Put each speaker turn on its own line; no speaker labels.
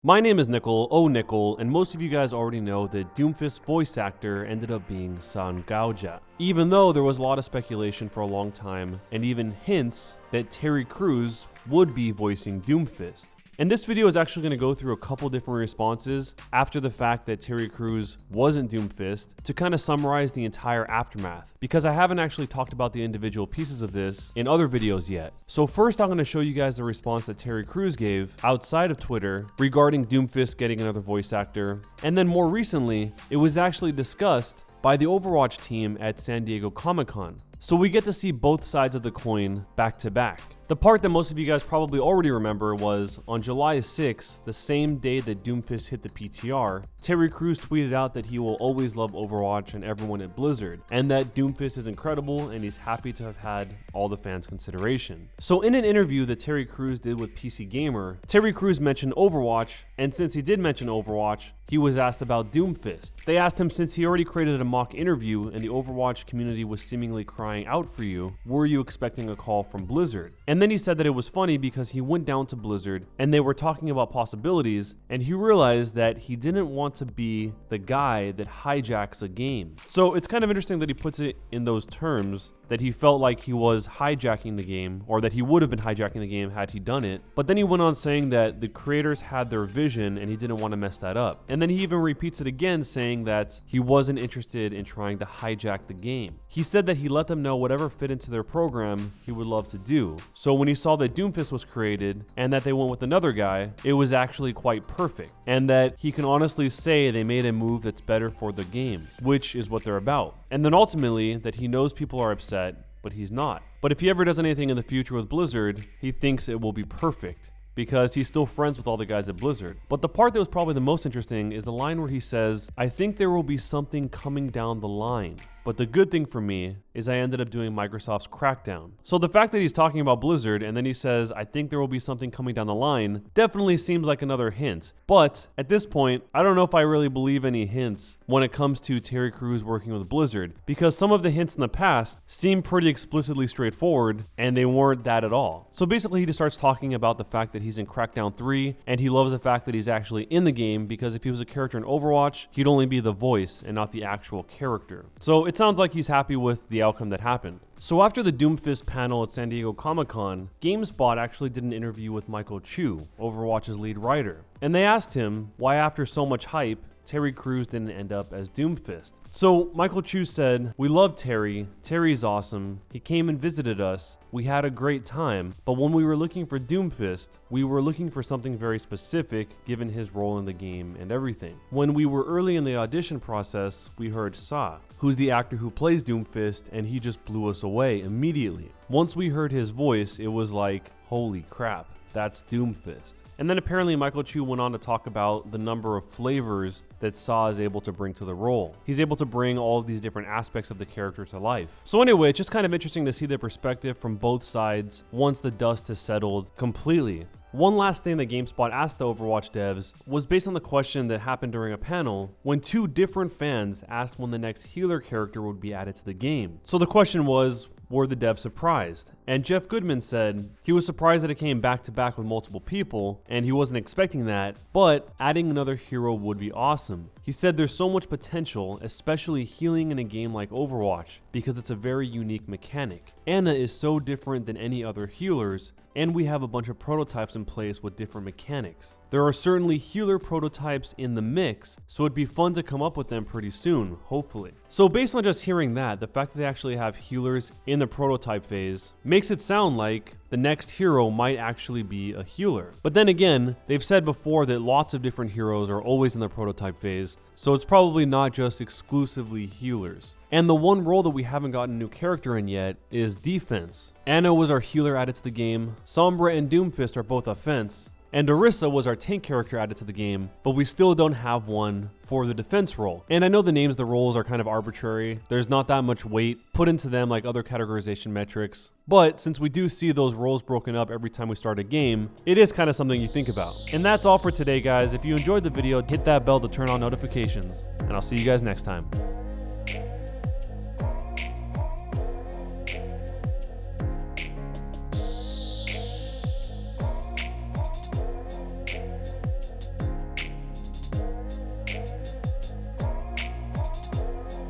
My name is Nickel, Nickel, and most of you guys already know that Doomfist's voice actor ended up being San Gaoja. Even though there was a lot of speculation for a long time, and even hints that Terry Crews would be voicing Doomfist. And this video is actually going to go through a couple different responses after the fact that Terry Crews wasn't Doomfist to kind of summarize the entire aftermath, because I haven't actually talked about the individual pieces of this in other videos yet. So first I'm going to show you guys the response that Terry Crews gave outside of Twitter regarding Doomfist getting another voice actor, and then more recently it was actually discussed by the Overwatch team at San Diego Comic-Con. So we get to see both sides of the coin back to back. The part that most of you guys probably already remember was on July 6th, the same day that Doomfist hit the PTR, Terry Crews tweeted out that he will always love Overwatch and everyone at Blizzard, and that Doomfist is incredible and he's happy to have had all the fans' consideration. So in an interview that Terry Crews did with PC Gamer, Terry Crews mentioned Overwatch, and since he did mention Overwatch, he was asked about Doomfist. They asked him, since he already created a mock interview and the Overwatch community was seemingly crying out for you, were you expecting a call from Blizzard? And then he said that it was funny because he went down to Blizzard and they were talking about possibilities, and he realized that he didn't want to be the guy that hijacks a game. So it's kind of interesting that he puts it in those terms, that he felt like he was hijacking the game, or that he would have been hijacking the game had he done it. But then he went on saying that the creators had their vision and he didn't want to mess that up. And then he even repeats it again, saying that he wasn't interested in trying to hijack the game. He said that he let them know whatever fit into their program he would love to do. So when he saw that Doomfist was created and that they went with another guy, it was actually quite perfect. And that he can honestly say they made a move that's better for the game, which is what they're about. And then ultimately that he knows people are upset, but he's not. But if he ever does anything in the future with Blizzard, he thinks it will be perfect, because he's still friends with all the guys at Blizzard. But the part that was probably the most interesting is the line where he says, "I think there will be something coming down the line. But the good thing for me is I ended up doing Microsoft's Crackdown." So the fact that he's talking about Blizzard and then he says, "I think there will be something coming down the line," definitely seems like another hint. But at this point, I don't know if I really believe any hints when it comes to Terry Crews working with Blizzard, because some of the hints in the past seem pretty explicitly straightforward and they weren't that at all. So basically he just starts talking about the fact that he's in Crackdown 3 and he loves the fact that he's actually in the game, because if he was a character in Overwatch, he'd only be the voice and not the actual character. So it sounds like he's happy with the outcome that happened. So after the Doomfist panel at San Diego Comic-Con, GameSpot actually did an interview with Michael Chiu, Overwatch's lead writer. And they asked him why, after so much hype, Terry Crews didn't end up as Doomfist. So Michael Chiu said, "We love Terry. Terry's awesome. He came and visited us. We had a great time. But when we were looking for Doomfist, we were looking for something very specific given his role in the game and everything. When we were early in the audition process, we heard Sa, who's the actor who plays Doomfist, and he just blew us away immediately. Once we heard his voice, it was like, holy crap, that's Doomfist." And then apparently Michael Chiu went on to talk about the number of flavors that Sa is able to bring to the role. He's able to bring all of these different aspects of the character to life. So anyway, it's just kind of interesting to see the perspective from both sides once the dust has settled completely. One last thing that GameSpot asked the Overwatch devs was based on the question that happened during a panel when two different fans asked when the next healer character would be added to the game. So the question was, were the devs surprised? And Jeff Goodman said he was surprised that it came back to back with multiple people and he wasn't expecting that, but adding another hero would be awesome. He said there's so much potential, especially healing in a game like Overwatch, because it's a very unique mechanic. Ana is so different than any other healers, and we have a bunch of prototypes in place with different mechanics. There are certainly healer prototypes in the mix, so it'd be fun to come up with them pretty soon, hopefully. So based on just hearing that, the fact that they actually have healers in the prototype phase makes it sound like the next hero might actually be a healer. But then again, they've said before that lots of different heroes are always in the prototype phase, so it's probably not just exclusively healers. And the one role that we haven't gotten a new character in yet is defense. Ana was our healer added to the game, Sombra and Doomfist are both offense, and Orisa was our tank character added to the game, but we still don't have one for the defense role. And I know the names of the roles are kind of arbitrary. There's not that much weight put into them like other categorization metrics. But since we do see those roles broken up every time we start a game, it is kind of something you think about. And that's all for today, guys. If you enjoyed the video, hit that bell to turn on notifications, and I'll see you guys next time.